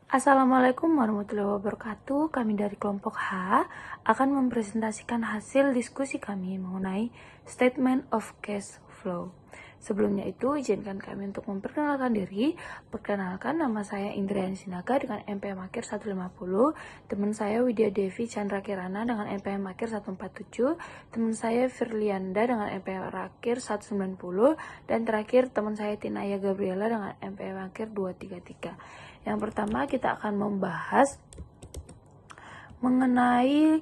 Assalamualaikum warahmatullahi wabarakatuh. Kami dari kelompok H akan mempresentasikan hasil diskusi kami mengenai Statement of Cash Flow. Sebelumnya itu, izinkan kami untuk memperkenalkan diri. Perkenalkan, nama saya Indriani Sinaga dengan NPM Akhir 150, teman saya Widya Devi Chandra Kirana dengan NPM Akhir 147, teman saya Firlianda dengan NPM Akhir 190, dan terakhir teman saya Tinaya Gabriela dengan NPM Akhir 233. Yang pertama kita akan membahas mengenai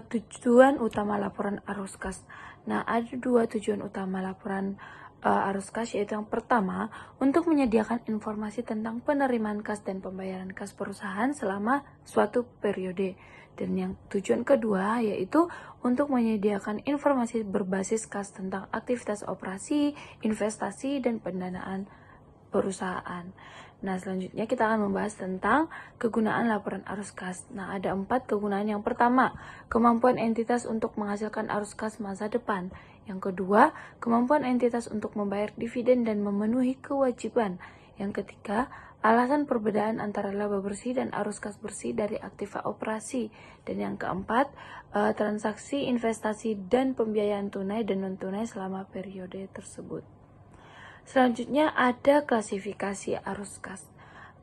tujuan utama laporan arus kas. Nah, ada dua tujuan utama laporan arus kas, yaitu yang pertama untuk menyediakan informasi tentang penerimaan kas dan pembayaran kas perusahaan selama suatu periode. Dan yang tujuan kedua yaitu untuk menyediakan informasi berbasis kas tentang aktivitas operasi, investasi, dan pendanaan perusahaan. Nah, selanjutnya kita akan membahas tentang kegunaan laporan arus kas. Nah, ada 4 kegunaan. Yang pertama, kemampuan entitas untuk menghasilkan arus kas masa depan. Yang kedua, kemampuan entitas untuk membayar dividen dan memenuhi kewajiban. Yang ketiga, alasan perbedaan antara laba bersih dan arus kas bersih dari aktiva operasi. Dan yang keempat, transaksi investasi dan pembiayaan tunai dan non-tunai selama periode tersebut. Selanjutnya ada klasifikasi arus kas.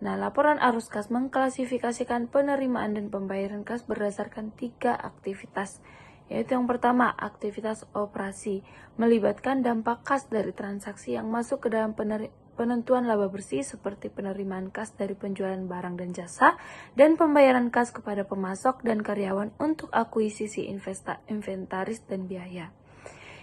Nah, laporan arus kas mengklasifikasikan penerimaan dan pembayaran kas berdasarkan 3 aktivitas, yaitu yang pertama, aktivitas operasi, melibatkan dampak kas dari transaksi yang masuk ke dalam penentuan laba bersih seperti penerimaan kas dari penjualan barang dan jasa, dan pembayaran kas kepada pemasok dan karyawan untuk akuisisi inventaris dan biaya.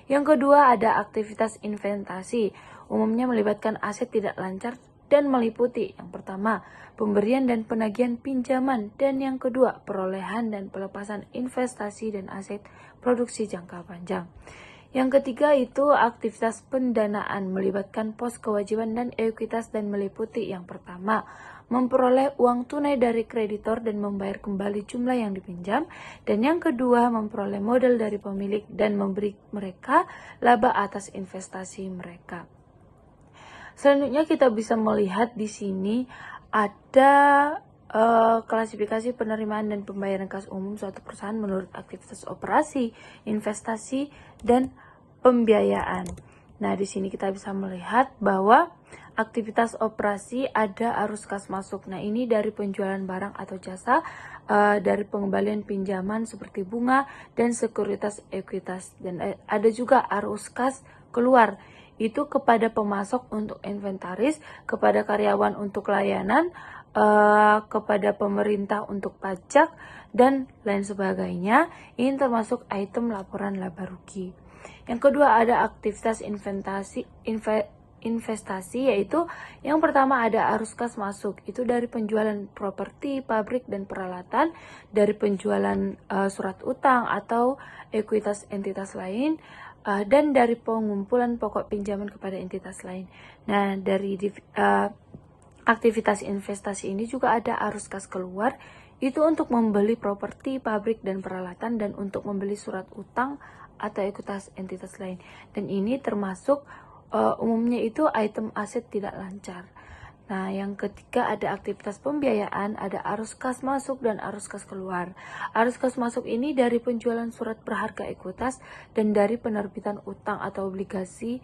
Yang kedua ada aktivitas investasi, umumnya melibatkan aset tidak lancar dan meliputi yang pertama, pemberian dan penagihan pinjaman, dan yang kedua, perolehan dan pelepasan investasi dan aset produksi jangka panjang. Yang ketiga itu aktivitas pendanaan, melibatkan pos kewajiban dan ekuitas dan meliputi yang pertama, memperoleh uang tunai dari kreditor dan membayar kembali jumlah yang dipinjam, dan yang kedua, memperoleh modal dari pemilik dan memberi mereka laba atas investasi mereka. Selanjutnya kita bisa melihat di sini ada klasifikasi penerimaan dan pembayaran kas umum suatu perusahaan menurut aktivitas operasi, investasi, dan pembiayaan. Nah, di sini kita bisa melihat bahwa aktivitas operasi ada arus kas masuk. Nah, ini dari penjualan barang atau jasa, dari pengembalian pinjaman seperti bunga dan sekuritas ekuitas. Dan ada juga arus kas keluar, itu kepada pemasok untuk inventaris, kepada karyawan untuk layanan, kepada pemerintah untuk pajak, dan lain sebagainya. Ini termasuk item laporan laba rugi. Yang kedua ada aktivitas investasi, yaitu yang pertama ada arus kas masuk, itu dari penjualan properti, pabrik, dan peralatan, dari penjualan surat utang atau ekuitas entitas lain, dan dari pengumpulan pokok pinjaman kepada entitas lain. Nah, dari aktivitas investasi ini juga ada arus kas keluar, itu untuk membeli properti, pabrik, dan peralatan, dan untuk membeli surat utang atau ekuitas entitas lain. Dan ini termasuk umumnya itu item aset tidak lancar. Nah, yang ketiga ada aktivitas pembiayaan, ada arus kas masuk dan arus kas keluar. Arus kas masuk ini dari penjualan surat berharga ekuitas dan dari penerbitan utang atau obligasi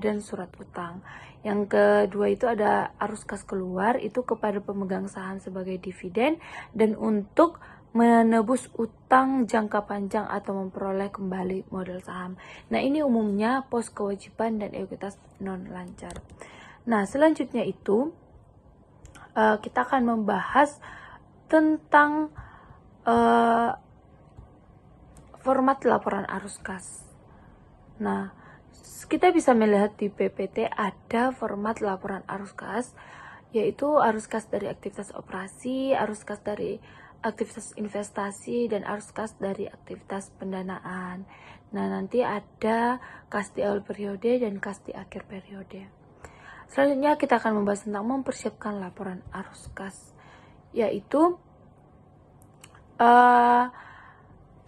dan surat utang. Yang kedua itu ada arus kas keluar, itu kepada pemegang saham sebagai dividen dan untuk menebus utang jangka panjang atau memperoleh kembali modal saham. Nah, ini umumnya pos kewajiban dan ekuitas non lancar. Nah, selanjutnya itu kita akan membahas tentang format laporan arus kas. Nah, kita bisa melihat di PPT ada format laporan arus kas, yaitu arus kas dari aktivitas operasi, arus kas dari aktivitas investasi, dan arus kas dari aktivitas pendanaan. Nah, nanti ada kas di awal periode dan kas di akhir periode. Selanjutnya kita akan membahas tentang mempersiapkan laporan arus kas, yaitu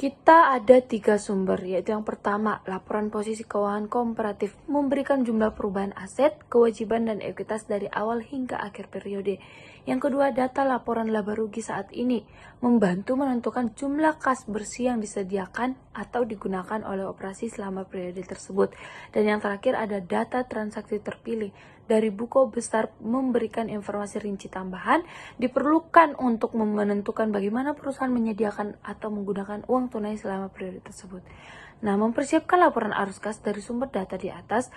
Kita ada 3 sumber, yaitu yang pertama, laporan posisi keuangan komparatif memberikan jumlah perubahan aset, kewajiban, dan ekuitas dari awal hingga akhir periode. Yang kedua, data laporan laba rugi saat ini membantu menentukan jumlah kas bersih yang disediakan atau digunakan oleh operasi selama periode tersebut. Dan yang terakhir ada data transaksi terpilih dari buku besar memberikan informasi rinci tambahan diperlukan untuk menentukan bagaimana perusahaan menyediakan atau menggunakan uang tunai selama periode tersebut. Nah, mempersiapkan laporan arus kas dari sumber data di atas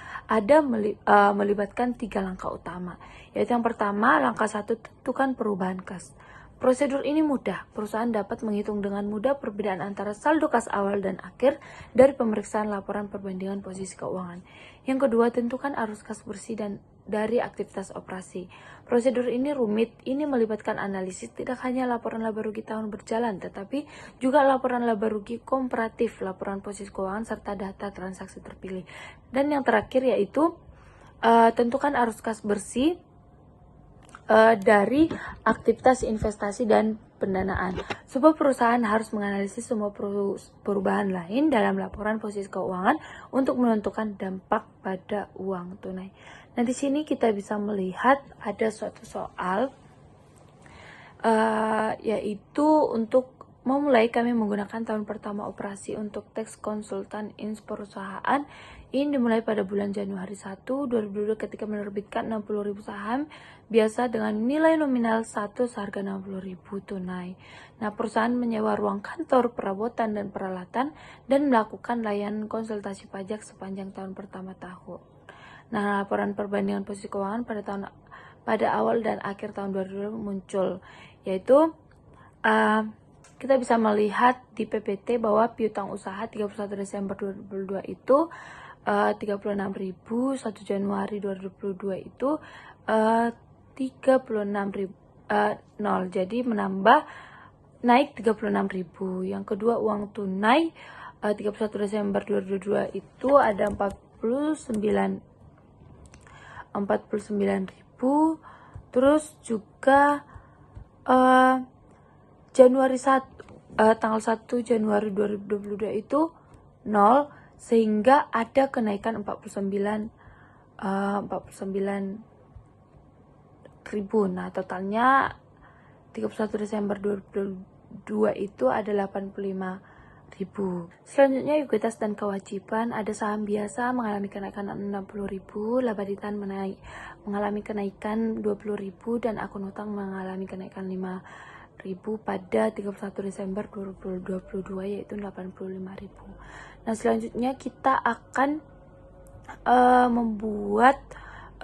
melibatkan 3 langkah utama, yaitu yang pertama, langkah 1, tentukan perubahan kas. Prosedur ini mudah, perusahaan dapat menghitung dengan mudah perbedaan antara saldo kas awal dan akhir dari pemeriksaan laporan perbandingan posisi keuangan. Yang kedua, tentukan arus kas bersih dan dari aktivitas operasi. Prosedur ini rumit, ini melibatkan analisis tidak hanya laporan laba rugi tahun berjalan, tetapi juga laporan laba rugi komparatif, laporan posisi keuangan, serta data transaksi terpilih. Dan yang terakhir yaitu tentukan arus kas bersih dari aktivitas investasi dan pendanaan. Sebuah perusahaan harus menganalisis semua perubahan lain dalam laporan posisi keuangan untuk menentukan dampak pada uang tunai. Nah, di sini kita bisa melihat ada suatu soal, yaitu untuk memulai kami menggunakan tahun pertama operasi untuk tax konsultan ins perusahaan. Ini dimulai pada bulan Januari 1, 2022 ketika menerbitkan 60.000 saham biasa dengan nilai nominal 1 seharga 60.000 tunai. Nah, perusahaan menyewa ruang kantor, perabotan, dan peralatan dan melakukan layanan konsultasi pajak sepanjang tahun pertama tahun. Nah, laporan perbandingan posisi keuangan pada awal dan akhir tahun 2022 muncul, yaitu kita bisa melihat di PPT bahwa piutang usaha 31 Desember 2022 itu 36.000, 1 Januari 2022 itu 36.000, 0, jadi menambah naik 36.000. Yang kedua, uang tunai 31 Desember 2022 itu ada 49.000. Terus juga Januari 1, tanggal 1 Januari 2022 itu 0, sehingga ada kenaikan 49.000. Nah, totalnya 31 Desember 2022 itu ada 85.000. Selanjutnya, ekuitas dan kewajiban. Ada saham biasa mengalami kenaikan 60.000, laba ditahan mengalami kenaikan 20.000, dan akun utang mengalami kenaikan 5.000 pada 31 Desember 2022, yaitu 85.000. Nah, selanjutnya kita akan membuat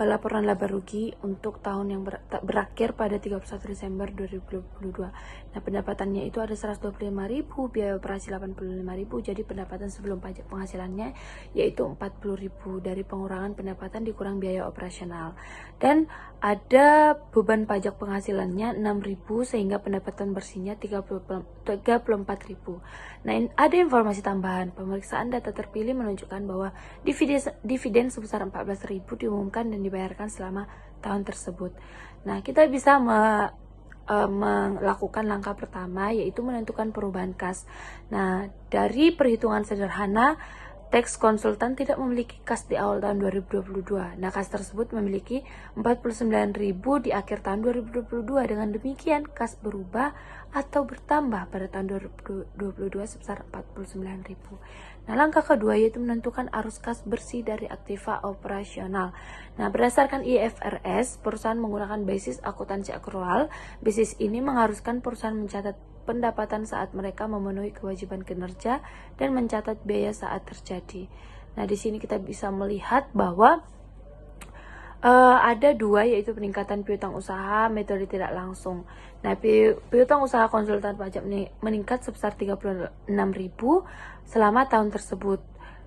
laporan laba rugi untuk tahun yang berakhir pada 31 Desember 2022. Nah, pendapatannya itu ada 125.000, biaya operasi 85.000, jadi pendapatan sebelum pajak penghasilannya yaitu 40.000 dari pengurangan pendapatan dikurang biaya operasional. Dan ada beban pajak penghasilannya 6.000 sehingga pendapatan bersihnya 34.000. Nah, ada informasi tambahan. Pemeriksaan data terpilih menunjukkan bahwa dividen sebesar 14.000 diumumkan dan dibayarkan selama tahun tersebut. Nah, kita bisa melakukan langkah pertama, yaitu menentukan perubahan kas. Nah, dari perhitungan sederhana, tax konsultan tidak memiliki kas di awal tahun 2022. Nah, kas tersebut memiliki 49.000 di akhir tahun 2022. Dengan demikian, kas berubah atau bertambah pada tahun 2022 sebesar 49.000. Nah, langkah kedua yaitu menentukan arus kas bersih dari aktiva operasional. Nah, berdasarkan IFRS, perusahaan menggunakan basis akuntansi akrual. Basis ini mengharuskan perusahaan mencatat pendapatan saat mereka memenuhi kewajiban kinerja dan mencatat biaya saat terjadi. Nah, di sini kita bisa melihat bahwa ada 2, yaitu peningkatan piutang usaha, metode tidak langsung. Nah, piutang usaha konsultan pajak meningkat sebesar 36.000 selama tahun tersebut.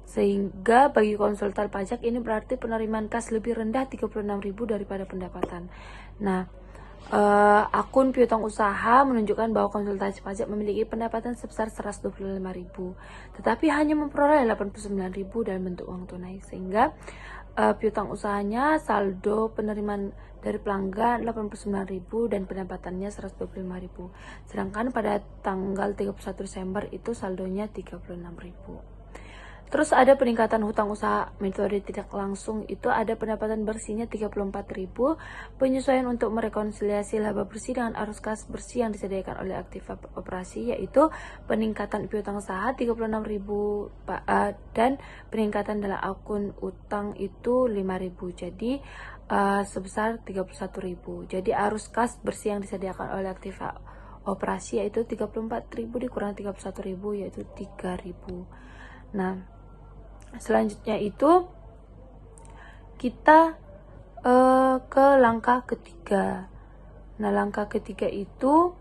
Sehingga bagi konsultan pajak ini berarti penerimaan kas lebih rendah 36.000 daripada pendapatan. Nah, akun piutang usaha menunjukkan bahwa konsultasi pajak memiliki pendapatan sebesar 125.000, tetapi hanya memperoleh 89.000 dalam bentuk uang tunai, sehingga piutang usahanya saldo penerimaan dari pelanggan 89.000 dan pendapatannya 125.000. Sedangkan pada tanggal 31 Desember itu saldonya 36.000. Terus ada peningkatan hutang usaha metode tidak langsung, itu ada pendapatan bersihnya 34.000, penyesuaian untuk merekonsiliasi laba bersih dengan arus kas bersih yang disediakan oleh aktiva operasi, yaitu peningkatan piutang usaha 36.000 dan peningkatan dalam akun utang itu 5.000, jadi sebesar 31.000. Jadi arus kas bersih yang disediakan oleh aktiva operasi yaitu 34.000 dikurang 31.000 yaitu 3.000. Nah, selanjutnya itu kita ke langkah ketiga. Nah, langkah ketiga itu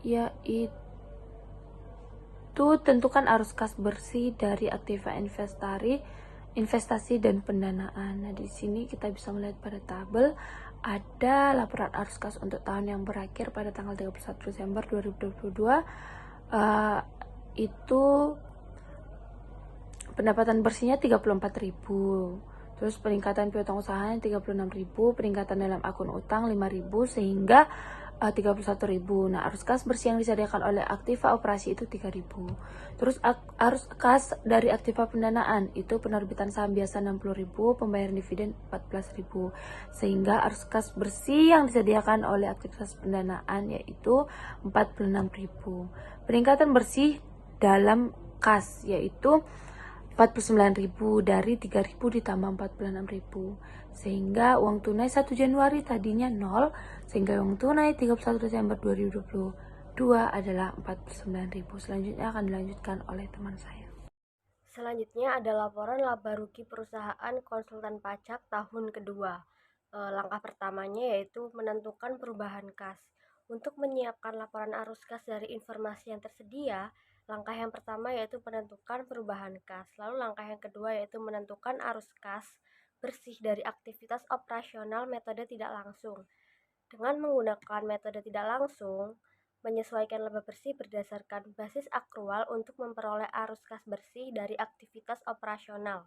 yaitu tentukan arus kas bersih dari aktiva investasi dan pendanaan. Nah, di sini kita bisa melihat pada tabel ada laporan arus kas untuk tahun yang berakhir pada tanggal 31 Desember 2022. Itu pendapatan bersihnya 34.000. Terus peningkatan piutang usahanya 36.000, peningkatan dalam akun utang 5.000 sehingga 31.000. Nah, arus kas bersih yang disediakan oleh aktiva operasi itu 3.000. Terus arus kas dari aktiva pendanaan itu penerbitan saham biasa 60.000, pembayaran dividen 14.000. Sehingga arus kas bersih yang disediakan oleh aktivitas pendanaan yaitu 46.000. Peningkatan bersih dalam kas yaitu 49.000 dari 3.000 ditambah 46.000 sehingga uang tunai 1 Januari tadinya 0 sehingga uang tunai 31 Desember 2022 adalah 49.000. Selanjutnya akan dilanjutkan oleh teman saya. Selanjutnya ada laporan laba rugi perusahaan konsultan pajak tahun kedua. Langkah pertamanya yaitu menentukan perubahan kas. Untuk menyiapkan laporan arus kas dari informasi yang tersedia, langkah yang pertama yaitu menentukan perubahan kas. Lalu langkah yang kedua yaitu menentukan arus kas bersih dari aktivitas operasional metode tidak langsung. Dengan menggunakan metode tidak langsung, menyesuaikan laba bersih berdasarkan basis akrual untuk memperoleh arus kas bersih dari aktivitas operasional.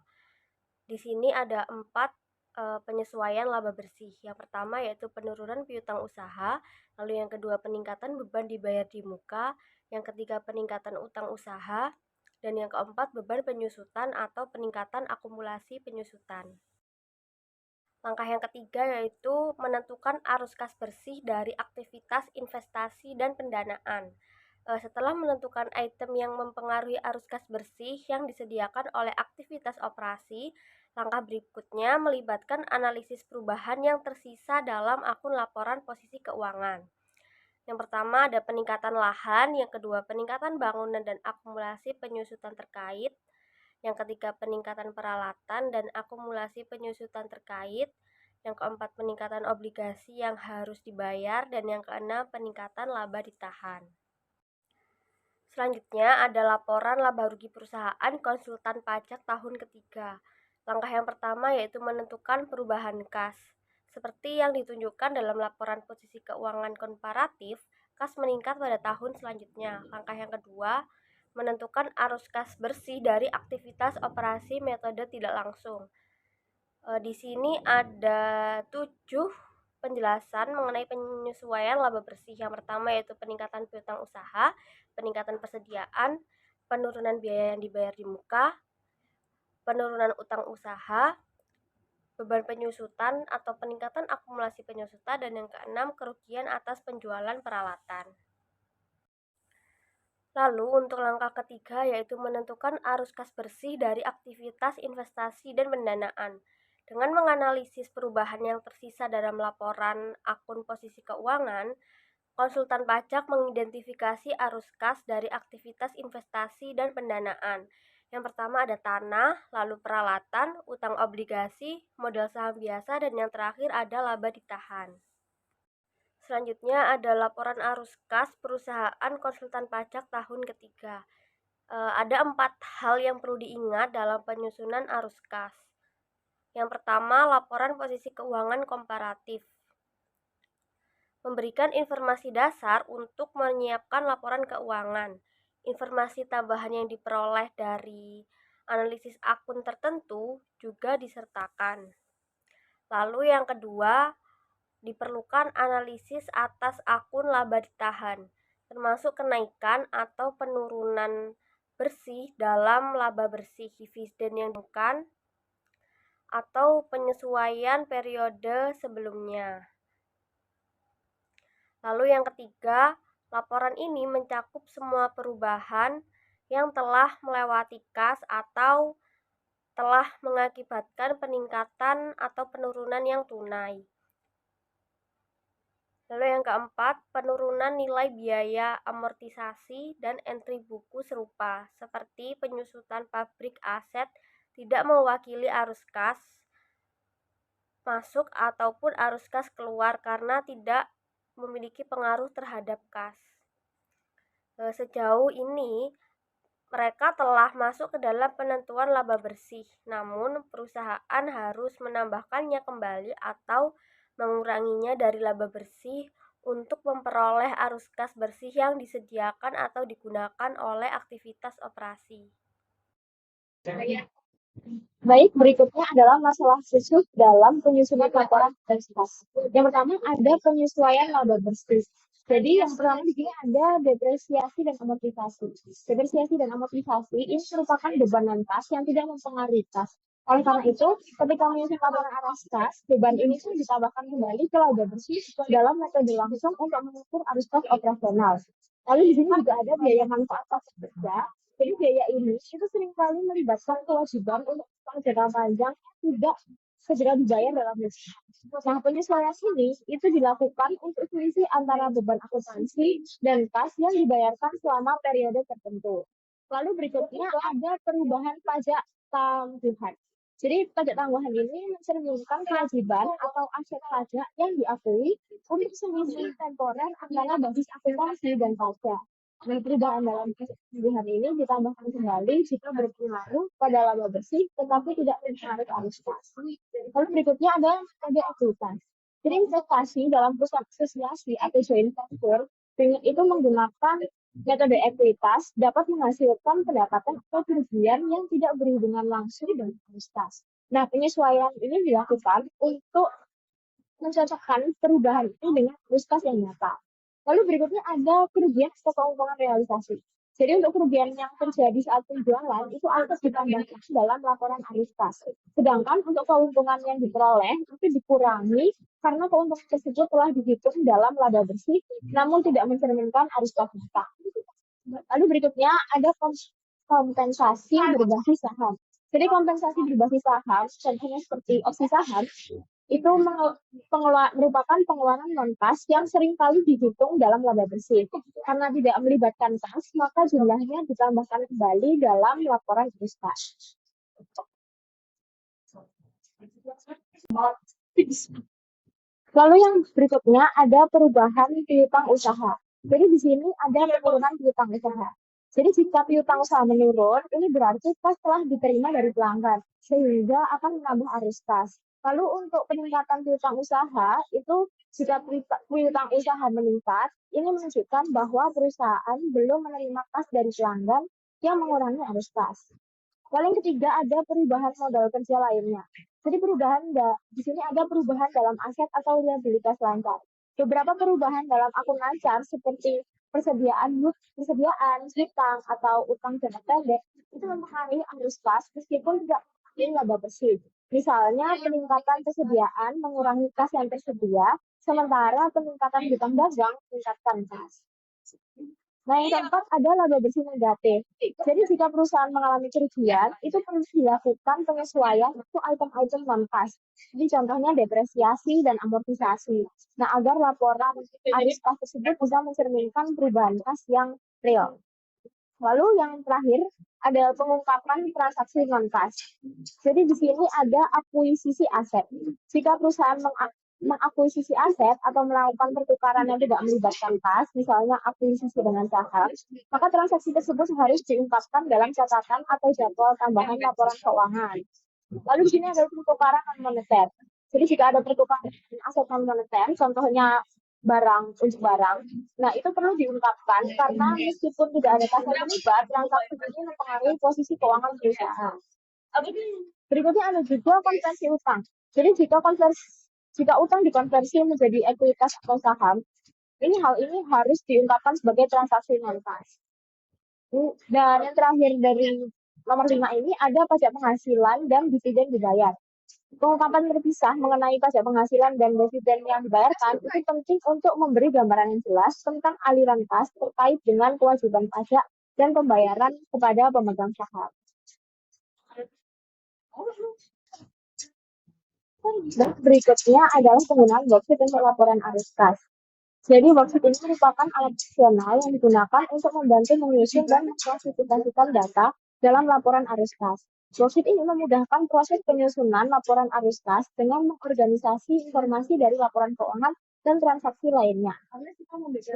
Di sini ada 4 penyesuaian laba bersih. Yang pertama yaitu penurunan piutang usaha, lalu yang kedua peningkatan beban dibayar di muka, yang ketiga peningkatan utang usaha, dan yang keempat beban penyusutan atau peningkatan akumulasi penyusutan. Langkah yang ketiga yaitu menentukan arus kas bersih dari aktivitas investasi dan pendanaan. Setelah menentukan item yang mempengaruhi arus kas bersih yang disediakan oleh aktivitas operasi, langkah berikutnya melibatkan analisis perubahan yang tersisa dalam akun laporan posisi keuangan. Yang pertama ada peningkatan lahan, yang kedua peningkatan bangunan dan akumulasi penyusutan terkait, yang ketiga peningkatan peralatan dan akumulasi penyusutan terkait, yang keempat peningkatan obligasi yang harus dibayar, dan yang keenam peningkatan laba ditahan. Selanjutnya ada laporan laba rugi perusahaan konsultan pajak tahun ketiga. Langkah yang pertama yaitu menentukan perubahan kas. Seperti yang ditunjukkan dalam laporan posisi keuangan komparatif, kas meningkat pada tahun selanjutnya. Langkah yang kedua, menentukan arus kas bersih dari aktivitas operasi metode tidak langsung. Di sini ada 7 penjelasan mengenai penyesuaian laba bersih. Yang pertama yaitu peningkatan piutang usaha, peningkatan persediaan, penurunan biaya yang dibayar di muka, penurunan utang usaha, beban penyusutan atau peningkatan akumulasi penyusutan, dan yang keenam kerugian atas penjualan peralatan. Lalu untuk langkah ketiga yaitu menentukan arus kas bersih dari aktivitas investasi dan pendanaan. Dengan menganalisis perubahan yang tersisa dalam laporan akun posisi keuangan, konsultan pajak mengidentifikasi arus kas dari aktivitas investasi dan pendanaan. Yang pertama ada tanah, lalu peralatan, utang obligasi, modal saham biasa, dan yang terakhir ada laba ditahan. Selanjutnya ada laporan arus kas perusahaan konsultan pajak tahun ketiga. Ada 4 hal yang perlu diingat dalam penyusunan arus kas. Yang pertama, laporan posisi keuangan komparatif. Memberikan informasi dasar untuk menyiapkan laporan keuangan. Informasi tambahan yang diperoleh dari Analisis akun tertentu juga disertakan. Lalu yang kedua, diperlukan analisis atas akun laba ditahan, termasuk kenaikan atau penurunan bersih dalam laba bersih dividen yang bukan atau penyesuaian periode sebelumnya. Lalu yang ketiga, laporan ini mencakup semua perubahan yang telah melewati kas atau telah mengakibatkan peningkatan atau penurunan yang tunai. Lalu yang keempat, penurunan nilai biaya amortisasi dan entry buku serupa, seperti penyusutan pabrik aset tidak mewakili arus kas masuk ataupun arus kas keluar karena tidak memiliki pengaruh terhadap kas. Sejauh ini, mereka telah masuk ke dalam penentuan laba bersih, namun perusahaan harus menambahkannya kembali atau menguranginya dari laba bersih untuk memperoleh arus kas bersih yang disediakan atau digunakan oleh aktivitas operasi. Baik, berikutnya adalah masalah khusus dalam penyusunan laporan arus kas. Yang pertama ada penyesuaian laba bersih. Jadi yang pertama di sini ada depresiasi dan amortisasi. Depresiasi dan amortisasi ini merupakan beban non kas yang tidak mempengaruhi kas. Oleh karena itu, ketika menyusun laporan arus kas, beban ini pun ditambahkan kembali ke laba bersih dalam metode langsung untuk mengukur arus kas operasional. Lalu di sini juga ada biaya manfaat kas kerja. Jadi biaya ini itu seringkali melibatkan kewajiban untuk jangka panjang tidak segera dibayar dalam negeri. Nah, penyesuaian ini itu dilakukan untuk selisih antara beban akuntansi dan kas yang dibayarkan selama periode tertentu. Lalu berikutnya ada perubahan pajak tangguhan. Jadi pajak tangguhan ini mencerminkan kewajiban atau aset pajak yang diakui untuk selisih temporer antara basis akuntansi dan pajak. Dan perubahan dalam pilihan ini ditambahkan kembali jika berpengaruh pada laba bersih tetapi tidak mempengaruhi arus kas. Lalu berikutnya ada metode ekuitas. Jadi investasi dalam perusahaan asosiasi atau joint venture itu menggunakan metode ekuitas dapat menghasilkan pendapatan atau kerugian yang tidak berhubungan langsung dengan arus kas. Nah, penyesuaian ini dilakukan untuk mencocokkan perubahan itu dengan arus kas yang nyata. Lalu berikutnya ada kerugian atau keuntungan realisasi. Jadi untuk kerugian yang terjadi saat penjualan itu akan ditambahkan dalam laporan arus kas. Sedangkan untuk keuntungan yang diperoleh itu dikurangi karena keuntungan tersebut telah dihitung dalam laba bersih, namun tidak mencerminkan arus kas nyata. Lalu berikutnya ada kompensasi berbasis saham. Jadi kompensasi berbasis saham, contohnya seperti opsi saham, itu merupakan pengeluaran non-kas yang seringkali dihitung dalam laba bersih. Karena tidak melibatkan kas, maka jumlahnya ditambahkan kembali dalam laporan arus kas. Lalu yang berikutnya ada perubahan piutang usaha. Jadi di sini ada penurunan piutang usaha. Jadi jika piutang usaha menurun, ini berarti kas telah diterima dari pelanggan, sehingga akan menambah arus kas. Lalu untuk peningkatan piutang usaha, itu jika piutang usaha meningkat, ini menunjukkan bahwa perusahaan belum menerima kas dari pelanggan yang mengurangi arus kas. Lalu yang ketiga ada perubahan modal kerja lainnya. Jadi di sini ada perubahan dalam aset atau liabilitas lancar. Beberapa perubahan dalam akun lancar seperti persediaan hutang atau utang jangka pendek itu mempengaruhi arus kas meskipun tidak menjadi laba bersih. Misalnya peningkatan persediaan mengurangi kas yang tersedia, sementara peningkatan hutang dagang meningkatkan kas. Nah, yang keempat ada laba bersih negatif. Jadi jika perusahaan mengalami kerugian, itu perlu dilakukan penyesuaian untuk item-item non-kas. Jadi contohnya depresiasi dan amortisasi. Nah, agar laporan arus kas tersebut bisa mencerminkan perubahan kas yang real. Lalu yang terakhir ada pengungkapan transaksi non-kas. Jadi di sini ada akuisisi aset. Jika perusahaan mengakuisisi aset atau melakukan pertukaran yang tidak melibatkan kas, misalnya akuisisi dengan saham, maka transaksi tersebut harus diungkapkan dalam catatan atau jadwal tambahan laporan keuangan. Lalu di sini ada pertukaran non moneter. Jadi jika ada pertukaran aset non moneter, contohnya barang untuk barang. Nah, itu perlu diungkapkan karena meskipun tidak ada pasar penyebar, transaksi ini mempengaruhi posisi keuangan perusahaan. Berikutnya ada juga konversi utang. Jadi jika utang dikonversi menjadi ekuitas atau saham, hal ini harus diungkapkan sebagai transaksi non cash. Dan yang terakhir dari nomor 5 ini ada pajak penghasilan dan dividen dibayar. Pengungkapan terpisah mengenai pajak penghasilan dan dividen yang dibayarkan itu penting untuk memberi gambaran yang jelas tentang aliran kas terkait dengan kewajiban pajak dan pembayaran kepada pemegang saham. Dan berikutnya adalah penggunaan worksheet untuk laporan arus kas. Jadi worksheet ini merupakan alat opsional yang digunakan untuk membantu menyusun dan mengklasifikasikan data dalam laporan arus kas. Worksheet ini memudahkan proses penyusunan laporan arus kas dengan mengorganisasi informasi dari laporan keuangan dan transaksi lainnya.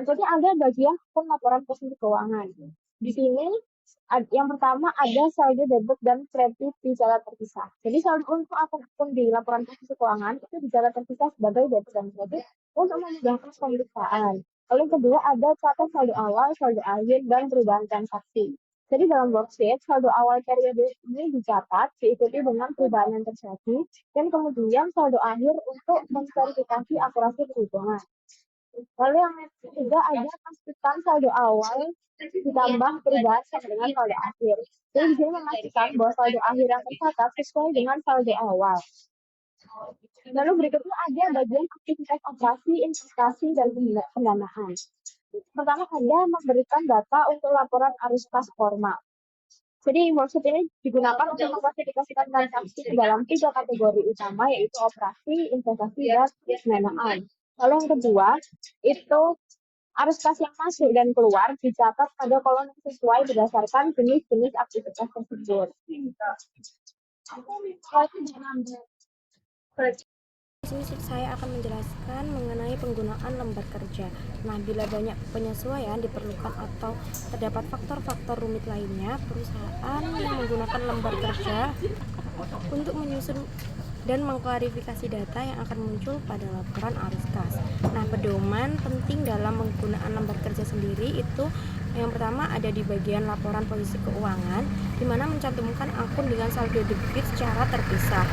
Jadi ada bagian laporan posisi keuangan. Di sini yang pertama ada saldo debit dan kredit dicatat terpisah. Jadi saldo untuk akun di laporan posisi keuangan itu dicatat terpisah sebagai debit dan kredit untuk memudahkan pemeriksaan. Lalu yang kedua ada catat saldo awal, saldo akhir, dan perubahan transaksi. Jadi dalam worksheet, saldo awal periode ini dicatat diikuti dengan perubahan yang terjadi, dan kemudian saldo akhir untuk memverifikasi akurasi perhitungan. Lalu yang ketiga ada pastikan saldo awal ditambah perubahan sama dengan saldo akhir. Jadi di sini memastikan bahwa saldo akhir yang tercatat sesuai dengan saldo awal. Lalu berikutnya ada bagian aktivitas operasi, investasi, dan pendanaan. Pertama ada memberikan data untuk laporan arus kas formal. Jadi worksheet ini digunakan untuk mengklasifikasikan transaksi dalam 3 kategori utama, yaitu operasi, investasi, dan pendanaan. Lalu yang kedua itu arus kas yang masuk dan keluar dicatat pada kolom sesuai berdasarkan jenis-jenis aktivitas tersebut. Di sini saya akan menjelaskan mengenai penggunaan lembar kerja. Nah, bila banyak penyesuaian diperlukan atau terdapat faktor-faktor rumit lainnya, perusahaan yang menggunakan lembar kerja untuk menyusun dan mengklarifikasi data yang akan muncul pada laporan arus kas. Nah, pedoman penting dalam penggunaan lembar kerja sendiri itu yang pertama ada di bagian laporan posisi keuangan, di mana mencantumkan akun dengan saldo debit secara terpisah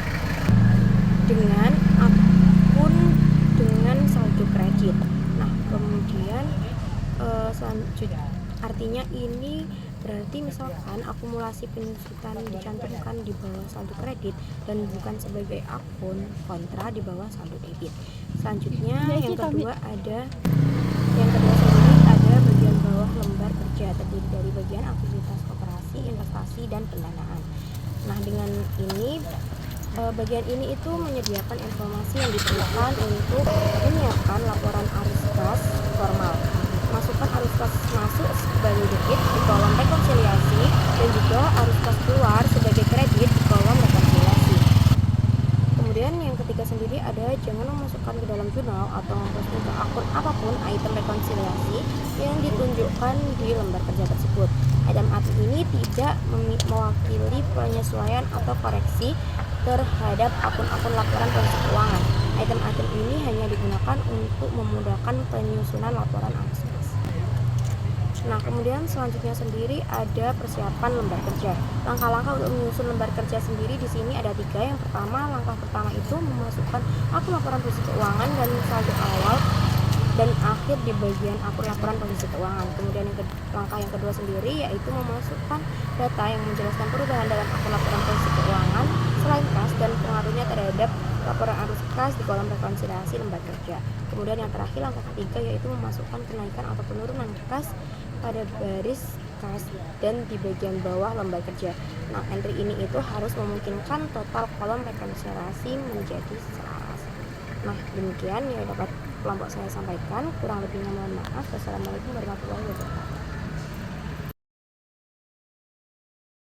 dengan akun dengan saldo kredit. Nah, kemudian selanjutnya artinya ini berarti misalkan akumulasi penyusutan dicantumkan di bawah saldo kredit dan bukan sebagai akun kontra di bawah saldo debit. Selanjutnya yang kedua sendiri ada bagian bawah lembar kerja terdiri dari bagian aktivitas operasi, investasi, dan pendanaan. Nah, dengan ini bagian ini itu menyediakan informasi yang diperlukan untuk menyiapkan laporan arus kas formal. Masukkan arus kas masuk sebagai debit di kolom rekonsiliasi dan juga arus kas keluar sebagai kredit di kolom rekonsiliasi. Kemudian yang ketiga sendiri ada jangan memasukkan ke dalam jurnal atau memposting ke akun apapun item rekonsiliasi yang ditunjukkan di lembar kerja tersebut. Item ini tidak mewakili penyesuaian atau koreksi terhadap akun-akun laporan posisi keuangan. Item-item ini hanya digunakan untuk memudahkan penyusunan laporan arus kas. Nah, kemudian selanjutnya sendiri ada persiapan lembar kerja. Langkah-langkah untuk menyusun lembar kerja sendiri di sini ada 3. Yang pertama, langkah pertama itu memasukkan akun laporan posisi keuangan dan saldo awal dan akhir di bagian akun laporan posisi keuangan. Kemudian langkah yang kedua sendiri yaitu memasukkan data yang menjelaskan perubahan dalam akun laporan posisi keuangan selain kas dan pengaruhnya terhadap laporan arus kas di kolom rekonsiliasi lembar kerja. Kemudian yang terakhir langkah ketiga yaitu memasukkan kenaikan atau penurunan kas pada baris kas dan di bagian bawah lembar kerja. Nah, entry ini itu harus memungkinkan total kolom rekonsiliasi menjadi selaras. Nah, demikian yang dapat kelompok saya sampaikan. Kurang lebihnya mohon maaf. Wassalamualaikum warahmatullahi wabarakatuh.